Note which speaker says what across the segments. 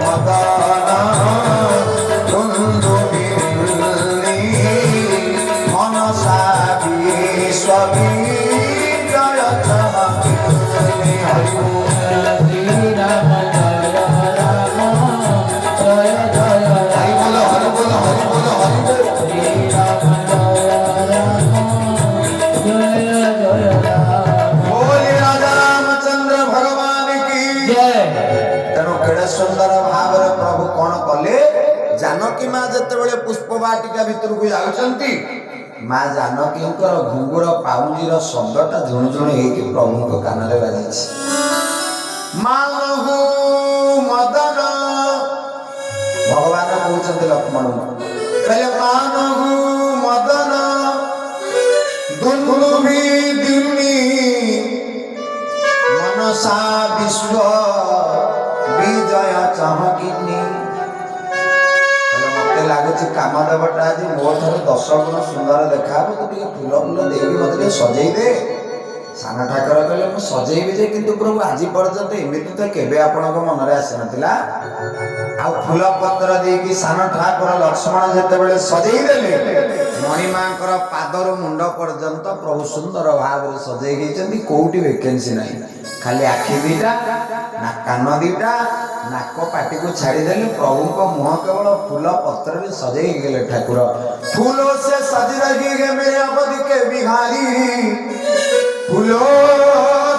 Speaker 1: মদন বন্ধু বিল্লি মনসা বিশ্ববি জয় চমকিল্লি হরি
Speaker 2: রাম জয় রাম জয় জয়
Speaker 1: হরি বল হরি বল হরি বল হরি বল
Speaker 2: রাম জয় রাম জয় জয় রাম
Speaker 1: बोले राजा रामचंद्र भगवान की
Speaker 2: जय।
Speaker 1: तेणु केड़े सुंदर भाव प्रभु कौन कले जानकी माँ जिते पुष्प वाटिका भितर को जाउछंती माँ जानकी घुंगुर पाउंजीर शब्दटा झुणझुण होगी प्रभु कान में बाजी मानहु मदन भगवान कहते लक्ष्मण कहले मानहु मदन दुन्दुभि दिल्ली मनसा विश्व विजय चमकिनी मत लगुच कामदेवटा आज मो ठार 10 गुण सुंदर देखा तो फूल फूल देवी मत सजई दे सान ठाकर कहले मु सजैबी जे किंतु प्रभु आज पर्यंत एमती तो केबे आपनक मन रे आसी नथिला आ फूल पत्र देकी सान ठाकर लक्ष्मण जेते बेले सजई देले मणिमांकर पादर मुंड पर्यंत प्रभु सुंदर भाव रे सजई गईचंदी कोउटी वैकेंसी नाही खाली आखि दीटा ना कान दीटा नाक पाटी को छाड़ी देले प्रभु को मुह केवल फूल पत्र रे सजई गेले ठाकुर फूलों से सज रही है मेरे अवधि के बिहारी फूलों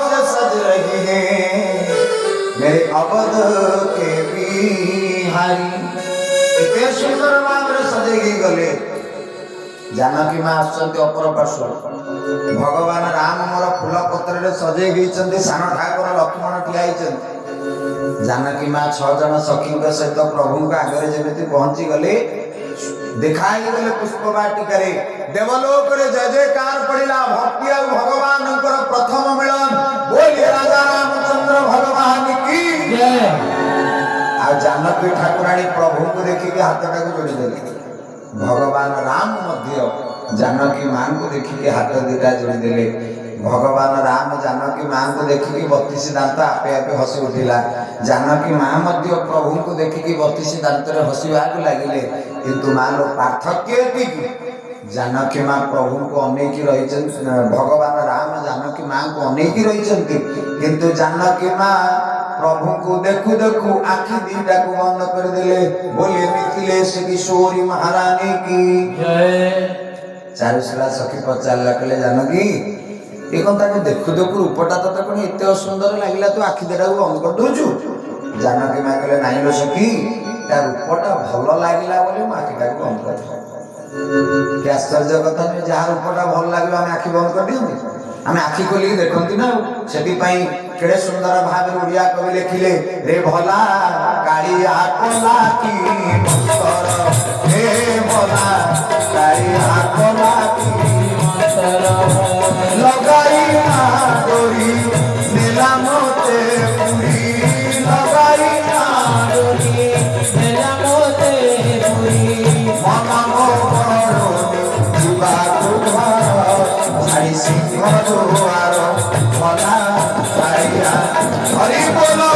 Speaker 1: से सज रही है मेरे अवध के बिहारी इतने सुंदर भाव रे सजई गले जानकी माँ आसुचंती अपर पार्श्व भगवान राम मोर फूल पत्र रे सजई गईचंती सान ठाकुर लक्ष्मण ठिया होइचंती जानकी माँ 6 जन सखी सहित प्रभु आगे जमी पहुंची गले दिखाई गले पुष्प वाटिका रे देवलोक रे जय जयकार पड़िला भक्ति और भगवान प्रथम मिलन बोलिए राजा रामचंद्र भगवान की
Speaker 2: जय।
Speaker 1: आ जानकी ठाकुराणी प्रभु को देखिके हाथटा को जोड़ी देले भगवान राम मध्य जानकी मां को देखिके हाथ दुटा जोड़ी देले भगवान राम जानकी मां को देखिके 32 दांत आपे आपे हसी उठिला जानकी मां मध्य प्रभु को देखिके 32 दांत रे हसीबा को लागिले किंतु मां लो पार्थक्य एतिकी जानकी मां प्रभु को अनेकी रहिचन भगवान राम जानकी मां को अनेकी रहिचंती किंतु जानकी मां प्रभु को देखु देखु आखि दीटा को बंद कर देले बोले मिथिलेश किशोरी महारानी की
Speaker 2: जय।
Speaker 1: चारुशिला सखी पचार लकले जानकी ए कोनता को देखु देखु रूपटा तो कोन एते सुंदर लागिला तू आखि दीटा को बंद कर दोछु जानकी मां कहले नाही लो सखी ता रूपटा भलो लागिला बोले मा आखिटा को बंद कर के आश्चर्य कथा नहीं जहां रूपटा भल लागिबा हम आखि बंद कर दियंती आम आखि खोलिक देखती ना से केड़े सुंदर भाव ओडिया कवि लिखिले रे भला कालिया कोला की मंतर हे भला कालिया कोला की मंतर लगाई ना डोरी नीला मोते पूरी लगाई ना
Speaker 2: डोरी मेरा मोते पूरी
Speaker 1: मन मोर जुबा सिंह दुआर भला कालिया हरि बोलो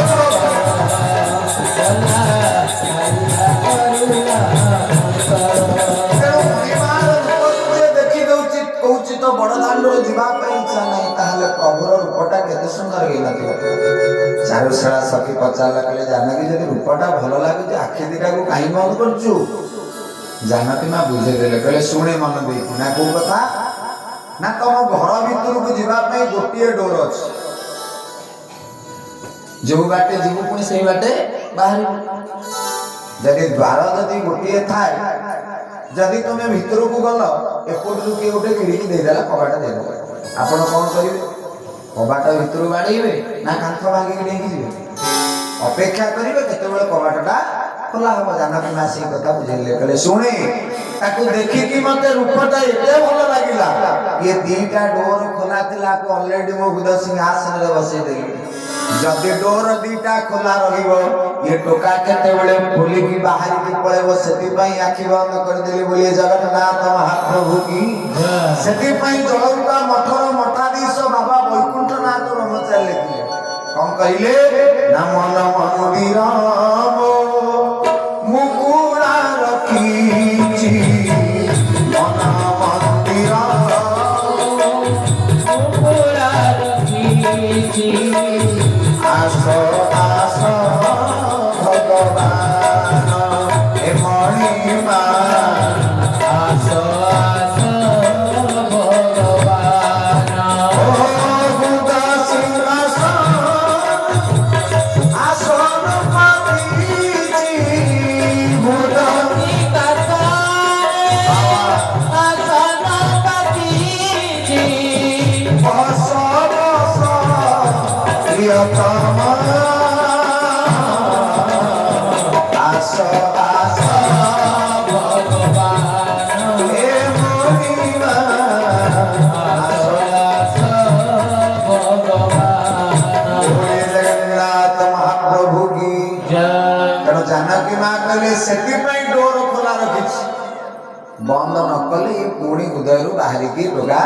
Speaker 1: देखी दौची कौची तो बड़ दांडो जीवाई इच्छा नहीं ताहले प्रभुर रूपटा केते सुंदर गई चारुशिला सखी पचार कहले जानकी जदि रूपटा भल लगे आखि दीटा को कहीं बंद करचु जानकी मां बुझे देले कहले सुने मन दे ना को कथा ना तुम घर भीतर को जीवाई गोटे डोर अच्छे जो बाटे जीव पुणी से बाटे बाहर जदि द्वार जदि गोटे थाए जदि तुम्हें भीतर को गल एपटू किए गोटे खिड़की देदेला कबाट देदेला आपण कौन करेंगे कबाट भीतर बाड़े ना कांथ भांगिक नहीं जी अपेक्षा करेंगे केते कबाटा खोला हम जानकी मां से कथा बुझेले कहले सुने ताको देखिकी मते रूपटा एते भल लागिला ये दीटा डोर खोला थिला को ऑलरेडी मो गुद सिंहासन रे बसै देली जदि डोर दीटा खोला रहिबो ये टोका केते बेले खोली की बाहर की पळेबो सेति पई आखि बंद कर देली बोलिए जगन्नाथ महाप्रभु की सेति पई जलौका मठर मठाधीश बाबा वैकुंठनाथ ब्रह्मचारी लिखिले कौन कहिले नमो नमो वीराम ଆସ
Speaker 2: ଭଗବାନ
Speaker 1: ହେ ମଣିମା
Speaker 2: ଆସ ଭଗବାନ
Speaker 1: बोले जगन्नाथ महाप्रभु की
Speaker 2: ଜୟ
Speaker 1: ତେଣୁ ଜାନକୀ ମା କହିଲେ ସେଥିପାଇଁ ଡୋର ଖୋଲା ରଖିଛି ବନ୍ଦ ନ କଲେ ଏ ପୁଣି ହୃଦୟରୁ ବାହାରିକି ରୋଗା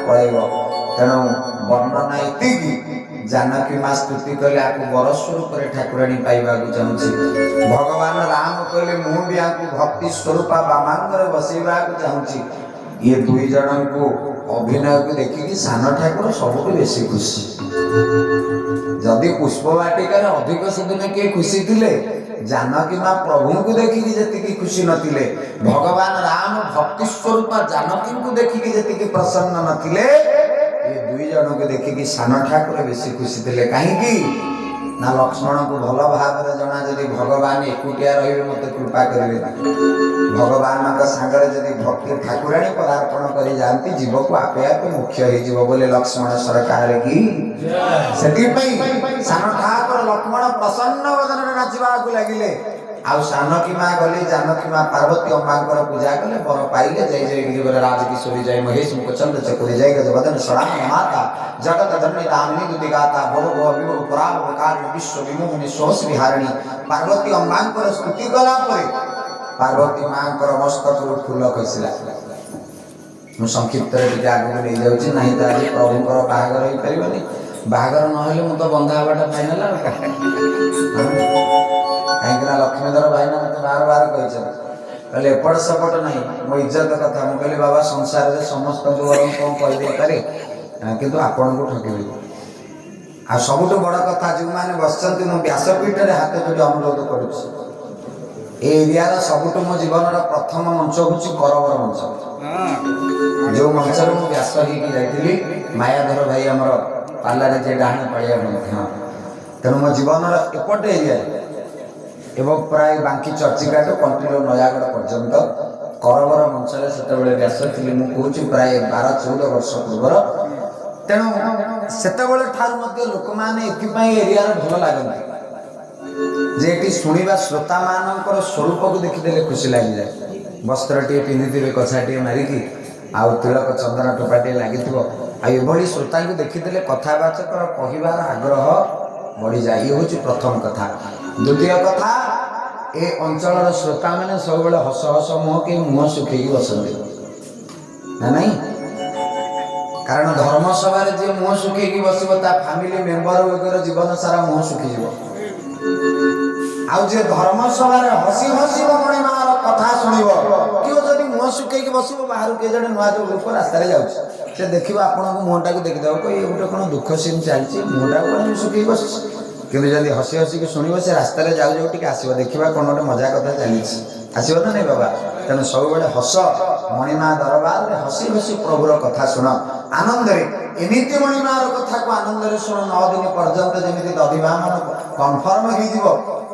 Speaker 1: ପଳେଇବ ତେଣୁ ବର୍ଣ୍ଣନା ଏତିକି ଜାନକୀ ମା ସ୍ତୁତି କଲେ ଆକୁ ବର ସ୍ୱରୂପରେ ଠାକୁରାଣୀ ପାଇବାକୁ ଚାହୁଁଛି ଭଗବାନ ରାମ କହିଲେ ମୁଁ ବି ଆଙ୍କୁ ଭକ୍ତି ସ୍ୱରୂପ ବାମାଙ୍ଗରେ ବସେଇବାକୁ ଚାହୁଁଛି ଇଏ ଦୁଇ ଜଣଙ୍କୁ ଅଭିନୟକୁ ଦେଖିକି ସାନ ଠାକୁର ସବୁଠୁ ବେଶୀ ଖୁସି ଯଦି ପୁଷ୍ପ ବାଟିକାରେ ଅଧିକ ସେଦିନ କିଏ ଖୁସି ଥିଲେ ଜାନକୀ ମା ପ୍ରଭୁଙ୍କୁ ଦେଖିକି ଯେତିକି ଖୁସି ନଥିଲେ ଭଗବାନ ରାମ ଭକ୍ତି ସ୍ୱରୂପ ଜାନକୀଙ୍କୁ ଦେଖିକି ଯେତିକି ପ୍ରସନ୍ନ ନଥିଲେ ଏ ଦୁଇ ଜଣଙ୍କୁ ଦେଖିକି ସାନ ଠାକୁର ବେଶୀ ଖୁସି ଥିଲେ କାହିଁକି ନା ଲକ୍ଷ୍ମଣଙ୍କୁ ଭଲ ଭାବରେ ଜଣା ଯଦି ଭଗବାନ ଏକୁଟିଆ ରହିବେ ମୋତେ କୃପା କରିବେ ଭଗବାନଙ୍କ ସାଙ୍ଗରେ ଯଦି ଭକ୍ତି ଠାକୁରାଣୀ ପଦାର୍ପଣ କରି ଯାଆନ୍ତି ଜୀବକୁ ଆପେ ଆପେ ମୁଖ୍ୟ ହେଇଯିବ ବୋଲି ଲକ୍ଷ୍ମଣ ସରକାର କି ସେଥିପାଇଁ ସାନ ଠାକୁର ଲକ୍ଷ୍ମଣ ପ୍ରସନ୍ନ ବଦନରେ ନାଚିବାକୁ ଲାଗିଲେ ଆଉ ସାନକୀ ମା ଗଲେ ଜାନକୀ ମା ପାର୍ବତୀ ଅମ୍ବାଙ୍କର ପୂଜା କଲେ ବର ପାଇଲେ ଜୟ ଜୟ ଗିରିବର ରାଜକିଶୋରୀ ଜୟ ମହେଶ ମୁଖଚନ୍ଦ୍ର ଚକରି ଜୟ ଗଜବଦନ ସଳାମ ମାତା ଜଗତ ଜନନୀ ଦାମିନୀ ଦୁତି ଗାତା ଭବ ଭବ ବିଭବ ପୁରାଣ କାରଣ ବିଶ୍ୱ ବିମୋହିନୀ ସୋଷ ବିହାରିଣୀ ପାର୍ବତୀ ଅମ୍ବାଙ୍କର ସ୍ତୁତି କଲା ପରେ ପାର୍ବତୀ ମାଙ୍କର ମସ୍ତକରୁ ଫୁଲ ଖସିଲା ମୁଁ ସଂକ୍ଷିପ୍ତରେ ଟିକେ ଆଗକୁ ନେଇଯାଉଛି ନାହିଁ ତ ଆଜି ପ୍ରଭୁଙ୍କର ବାହାଘର ହେଇପାରିବନି ବାହାଘର ନହେଲେ ମୁଁ ତ ବନ୍ଧା ହେବାଟା ଫାଇନାଲ ଆଉ କାହିଁକି ନା ଲକ୍ଷ୍ମୀଧର ଭାଇନା ମୋତେ ବାର କହିଛନ୍ତି କହିଲେ ଏପଟ ସେପଟ ନାହିଁ ମୋ ଇଜ୍ଜତ କଥା ମୁଁ କହିଲି ବାବା ସଂସାରରେ ସମସ୍ତଙ୍କୁ ବରଂ କ'ଣ କହିଦେଇପାରେ କିନ୍ତୁ ଆପଣଙ୍କୁ ଠକିବି ଆଉ ସବୁଠୁ ବଡ଼ କଥା ଯେଉଁମାନେ ବସିଛନ୍ତି ମୁଁ ବ୍ୟାସପୀଠରେ ହାତ ଯୋଡ଼ି ଅନୁରୋଧ କରୁଛି ଏ ଏରିଆର ସବୁଠୁ ମୋ ଜୀବନର ପ୍ରଥମ ମଞ୍ଚ ହେଉଛି କରବର ମଞ୍ଚ ଯେଉଁ ମଞ୍ଚରେ ମୁଁ ବ୍ୟାସ ହେଇକି ଯାଇଥିଲି ମାୟାଧର ଭାଇ ଆମର ପାଲାରେ ଯେ ଡାହାଣ ପାଳିଆ ମଧ୍ୟ ତେଣୁ ମୋ ଜୀବନର ଏପଟେ ଏରିଆରେ ଏବଂ ପ୍ରାୟ ବାଙ୍କି ଚର୍ଚ୍ଚିକାଠୁ କଣ୍ଟିଲୋ ନୟାଗଡ଼ ପର୍ଯ୍ୟନ୍ତ କରବର ମଞ୍ଚରେ ସେତେବେଳେ ବ୍ୟାସ ଥିଲି ମୁଁ କହୁଛି ପ୍ରାୟ 12-14 ବର୍ଷ ପୂର୍ବର ତେଣୁ ସେତେବେଳେ ଠାରୁ ମଧ୍ୟ ଲୋକମାନେ ଏଥିପାଇଁ ଏରିଆରେ ଭଲ ଲାଗନ୍ତି ଯେ ଏଠି ଶୁଣିବା ଶ୍ରୋତାମାନଙ୍କର ସ୍ୱରୂପକୁ ଦେଖିଦେଲେ ଖୁସି ଲାଗିଯାଏ ବସ୍ତ୍ରଟିଏ ପିନ୍ଧିଥିବେ କଛାଟିଏ ମାରିକି ଆଉ ତିଳକ ଚନ୍ଦନ ଟୋପାଟିଏ ଲାଗିଥିବ ଆଉ ଏଭଳି ଶ୍ରୋତାଙ୍କୁ ଦେଖିଦେଲେ କଥାବାଚକର କହିବାର ଆଗ୍ରହ ବଢ଼ିଯାଏ ଇଏ ହେଉଛି ପ୍ରଥମ କଥା ଦ୍ୱିତୀୟ କଥା ଏ ଅଞ୍ଚଳର ଶ୍ରୋତାମାନେ ସବୁବେଳେ ହସ ହସ ମୁହଁ ଶୁଖେଇକି ବସନ୍ତି ନା ନାହିଁ କାରଣ ଧର୍ମସଭାରେ ଯିଏ ମୁହଁ ଶୁଖେଇକି ବସିବ ତା ଫ୍ୟାମିଲି ମେମ୍ବର ଗୁଡ଼ିକର ଜୀବନ ସାରା ମୁହଁ ଶୁଖିଯିବ ଆଉ ଯିଏ ଧର୍ମସଭାରେ ହସି ହସି ମଣିମାର କଥା ଶୁଣିବ କିଏ ଯଦି ମୁହଁ ଶୁଖେଇକି ବସିବ ବାହାରୁ କିଏ ଜଣେ ନୂଆ ଯୋଉ ଲୋକ ରାସ୍ତାରେ ଯାଉଛି ସେ ଦେଖିବ ଆପଣଙ୍କ ମୁହଁଟାକୁ ଦେଖିଦେବ କହିବ ଏ ଗୋଟେ କ'ଣ ଦୁଃଖ ସିନ୍ ଚାଲିଛି ମୁହଁଟାକୁ କ'ଣ ଶୁଖେଇକି ବସିଛି କିନ୍ତୁ ଯଦି ହସି ହସିକି ଶୁଣିବ ସେ ରାସ୍ତାରେ ଯାଉ ଯାଉ ଟିକେ ଆସିବ ଦେଖିବା କ'ଣ ଗୋଟେ ମଜା କଥା ଚାଲିଛି ଆସିବ ନା ନାଇଁ ବାବା ତେଣୁ ସବୁବେଳେ ହସ ମଣିମା ଦରବାରରେ ହସି ହସି ପ୍ରଭୁର କଥା ଶୁଣ ଆନନ୍ଦରେ ଏମିତି ମଣିମାର କଥାକୁ ଆନନ୍ଦରେ ଶୁଣ 9 ଦିନ ପର୍ଯ୍ୟନ୍ତ ଯେମିତି ଦଧିବାମନ କନଫର୍ମ ହେଇଯିବ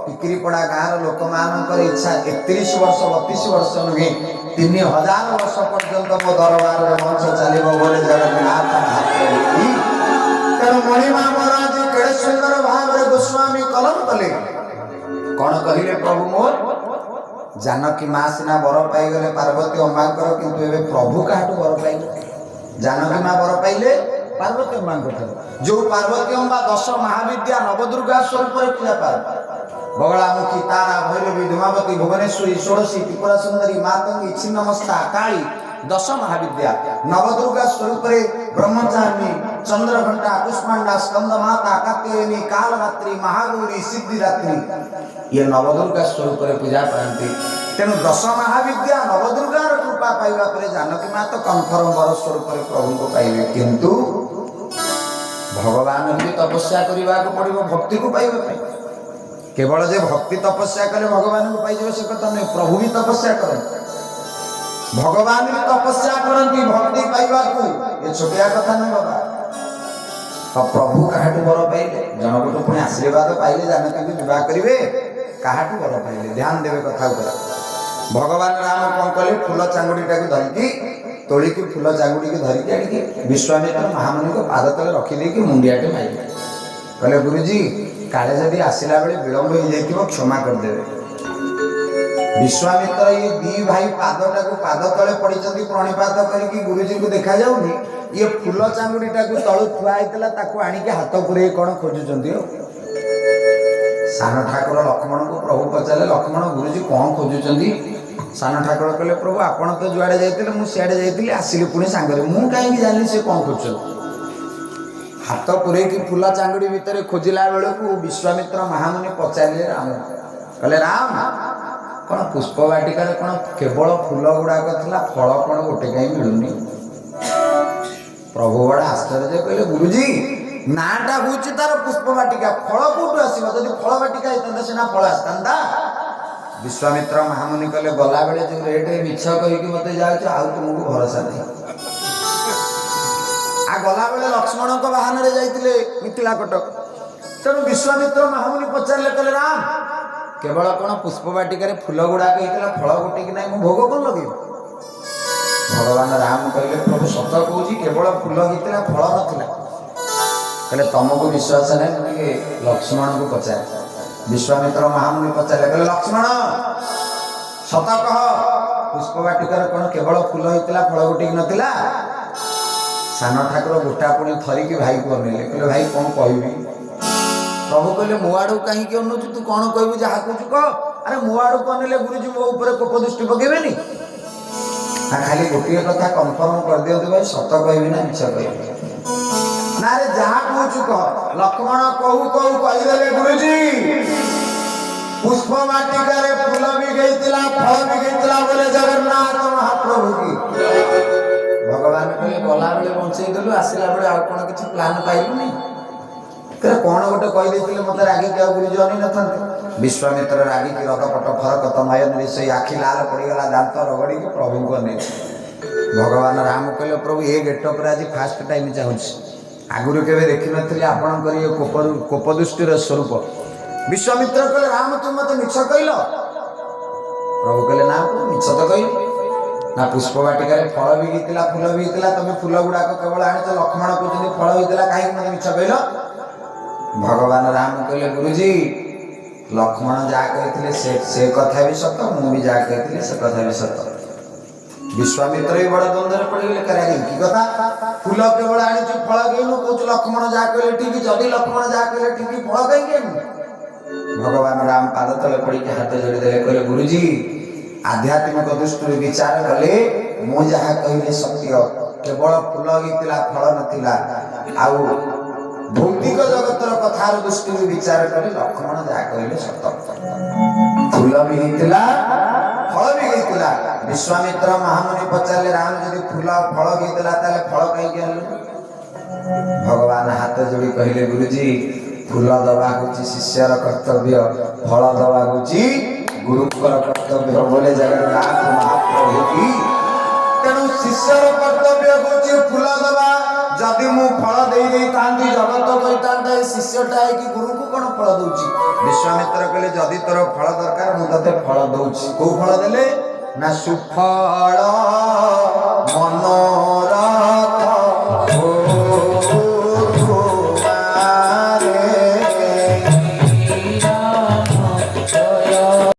Speaker 1: ଟିକିରିପଡ଼ା ଗାଁର ଲୋକମାନଙ୍କର ଇଚ୍ଛା 31 ବର୍ଷ 32 ବର୍ଷ ନୁହେଁ 3000 ବର୍ଷ ପର୍ଯ୍ୟନ୍ତ ମୋ ଦରବାରରେ ମଞ୍ଚ ଚାଲିବ ବୋଲି ଜଗନ୍ନାଥ ତେଣୁ ମଣିମା ମହାରାଜ କେଡ଼େ ସୁନ୍ଦର ଭାବରେ ଗୋସ୍ୱାମୀ କଲମ କଲେ କ'ଣ କହିଲେ ପ୍ରଭୁ ମୋର ଜାନକୀ ମା ସିନା ବର ପାଇଗଲେ ପାର୍ବତୀ ଅମ୍ବାଙ୍କର କିନ୍ତୁ ଏବେ ପ୍ରଭୁ କାହାଠୁ ବର ପାଇଲେ ଜାନକୀ ମା ବର ପାଇଲେ ପାର୍ବତୀ ଅମ୍ବାଙ୍କ ଠାରୁ ଯେଉଁ ପାର୍ବତୀ ଅମ୍ବା 10 ମହାବିଦ୍ୟା ନବଦୁର୍ଗା ସ୍ୱରୂପରେ ପୂଜା ପାଏ ବଗଳାମୁଖୀ ତାରା ଭୈରବୀ ଧୂମାବତୀ ଭୁବନେଶ୍ୱରୀ ଷୋଡ଼ଶୀ ତ୍ରିପୁରା ସୁନ୍ଦରୀ ମାତଙ୍ଗୀ ଛିନ୍ନମସ୍ତା କାଳୀ 10 ମହାବିଦ୍ୟା ନବଦୁର୍ଗା ସ୍ୱରୂପରେ ବ୍ରହ୍ମଚାରିଣୀ ଚନ୍ଦ୍ରଘଣ୍ଟା ପୁଷ୍ପାଣ୍ଡା ସ୍କନ୍ଦ ମାତା କାତ୍ୟାୟନୀ କାଳରାତ୍ରି ମହାଗୌରୀ ସିଦ୍ଧିରାତ୍ରି ଇଏ ନବଦୁର୍ଗା ସ୍ୱରୂପରେ ପୂଜା ପାଆନ୍ତି ତେଣୁ 10 ମହାବିଦ୍ୟା ନବଦୁର୍ଗାର କୃପା ପାଇବା ପରେ ଜାନକୀ ମା ତ କନଫର୍ମ ବର ସ୍ୱରୂପରେ ପ୍ରଭୁଙ୍କୁ ପାଇବେ କିନ୍ତୁ ଭଗବାନ ବି ତପସ୍ୟା କରିବାକୁ ପଡ଼ିବ ଭକ୍ତିକୁ ପାଇବା ପାଇଁ କେବଳ ଯେ ଭକ୍ତି ତପସ୍ୟା କଲେ ଭଗବାନଙ୍କୁ ପାଇଯିବ ସେ କଥା ନୁହେଁ ପ୍ରଭୁ ବି ତପସ୍ୟା କରନ୍ତି ଭଗବାନ ବି ତପସ୍ୟା କରନ୍ତି ଭକ୍ତି ପାଇବାକୁ ଏ ଛୋଟିଆ କଥା ନୁହେଁ ବାବା ତ ପ୍ରଭୁ କାହାଠୁ ବର ପାଇଲେ ଜଣକଠୁ ପୁଣି ଆଶୀର୍ବାଦ ପାଇଲେ ଜାନକୀଙ୍କୁ ବିବାହ କରିବେ କାହାଠୁ ବର ପାଇଲେ ଧ୍ୟାନ ଦେବେ କଥା ଉପରେ ଭଗବାନ ରାମ କ'ଣ କଲେ ଫୁଲ ଚାଙ୍ଗୁଡିଟାକୁ ଧରିକି ତୋଳିକି ଫୁଲ ଚାଙ୍ଗୁଡିକି ଧରିକି ଆଣିକି ବିଶ୍ୱାମିତ୍ର ମହାମୁନିଙ୍କ ପାଦ ତଳେ ରଖିଦେଇକି ମୁଣ୍ଡିଆଟେ ମାରିଲେ କହିଲେ ଗୁରୁଜୀ କାଳେ ଯଦି ଆସିଲା ବେଳେ ବିଳମ୍ବ ହେଇଯାଇଥିବ କ୍ଷମା କରିଦେବେ विश्वामित्र ये दी भाई पादटा को पाद तले पड़ी प्रणिपात करके गुरुजी को देखा जाऊनी ये फूल चांगुड़ीटा को तलु थुआ होता ताको आणिक हाथ पुरे कौन खोजुंट सान ठाकुर लक्ष्मण को प्रभु पचारे लक्ष्मण गुरुजी कौन खोजुंट सान ठाकुर कहले प्रभु आपण तो जुआड़े जाते मुझे सियाड़े जाइली आसिली पुणी सांगरे मु कहीं जानी से कौन खोज हाथ पुरे की फूल चांगुड़ी भितर खोजिला बेलू विश्वामित्र महामुनि पचारे राम कहले राम कौन पुष्प वाटिकार कौन केवल फूल गुड़ाक था फल कौन गोटे कहीं मिलूनी प्रभु बड़ा आश्चर्य कहले गुरुजी नाटा हूँ तार पुष्प वाटिका फल कौटू आसो जब फल वाटिका होता सीना फल आसता विश्वामित्र महामुनि कहले गला बेले जो रेट मिछ कहीकि मत जाऊँ आउ तुमको भरोसा नहीं आ गला बेले लक्ष्मण बाहन जाते मिथिला कटक तेणु विश्वामित्र महामुनि पचारे कहले राम केवल कौन पुष्प वाटिकार फूल गुड़ाक होता फल गोटे कि ना भोग कौन लगे भगवान राम कहले प्रभु सत कहूँ केवल फूल होता फल नाला कहले तुमको विश्वास नहीं मुझे लक्ष्मण को पचारे विश्वामित्र महामुनि पचारे कहले लक्ष्मण सत कह पुष्प वाटिकार कौन केवल फूल होता फल गोटे कि नाला सान ठाकुर गोटा पुणी थरिकी भाई को अनेले कहले भाई कौन कहबी प्रभु कहले मो आड़ कहीं अनुचु तू कौन कहबू जहाँ कहू कह अरे मो आड़ को अनेले गुरुजी मो ऊपर कोप दृष्टि पकेबेनी खाली गोटे कथा कन्फर्म कर दियंतु भाई सत कहबी ना मिछ कहबी ना रे जहाँ कहू कह लक्ष्मण कहू कहू कहीदेले गुरुजी पुष्प वाटिकार फूल भी गईला फल भी गईला बोले जगन्नाथ महाप्रभु की भगवान कहले गला बेले बंचई देलु आसला बेले आ कोन किछि प्लान पाइलु नहीं तेरे कौन गोटे कहीदे मत रागी क्या गुरुजी अनी न विश्वामित्र रागी की रथपट फरक तमयन से आखि लाल पड़गला दांत रगड़ी के प्रभु को नहीं भगवान राम कहले प्रभु ये गेटअप आज फास्ट टाइम चाहूँ आगुरी के देखी नी आपणकर कोपदृष्टिर स्वरूप विश्वामित्र कहले राम तुम मत मिछ कहल प्रभु कहले ना मिछ तो कहली ना पुष्प वाटिकार फल भी गीतला फूल भी गीतला तुम फूल गुड़ाक केवल आनी लक्ष्मण कहते फल होता कहीं मत मिछ कहल भगवान राम कहले गुरुजी लक्ष्मण जहाँ कहते से कथा भी सत मु भी जहाँ कहती से कथा भी सत विश्वामित्र भी बड़ा द्वंद्व पड़गले कराई कि कथा फूल केवल आनी फल कहीनु कौच लक्ष्मण जहाँ कहले ठीक जदि लक्ष्मण जहाँ कहले ठीक फल कहीं भगवान राम पाद तले पड़ी के हाथ जोड़ी देले कहले गुरुजी आध्यात्मिक दृष्टि विचार कले मु जहाँ कहले सत्य केवल फूल गीतला फल नथिला आउ भौतिक जगतर कथार दृष्टि विचार कले लक्ष्मण जहाँ कहले सत फूल भी गीतला फल भी गीतला विश्वामित्र महामुनि पचारे राम जदि फूल फल गीतला ताले फल कहीं आनलु भगवान हाथ जोड़ी कहले गुरुजी फूल दबा हूँ शिष्यर कर्तव्य फल दबा हूँ गुरुकर कर्तव्य बोले जगन्नाथ महाप्रभु की तेणु शिष्यर कर्तव्य हूँ फूल दबा जदि मु फल दे जगत कही शिष्यटा है कि गुरु को कौन फल दूची विश्वामित्र कहले जदि तोर फल दरकार मु तते फल दूची को फल देले ना सुफल मनोरथ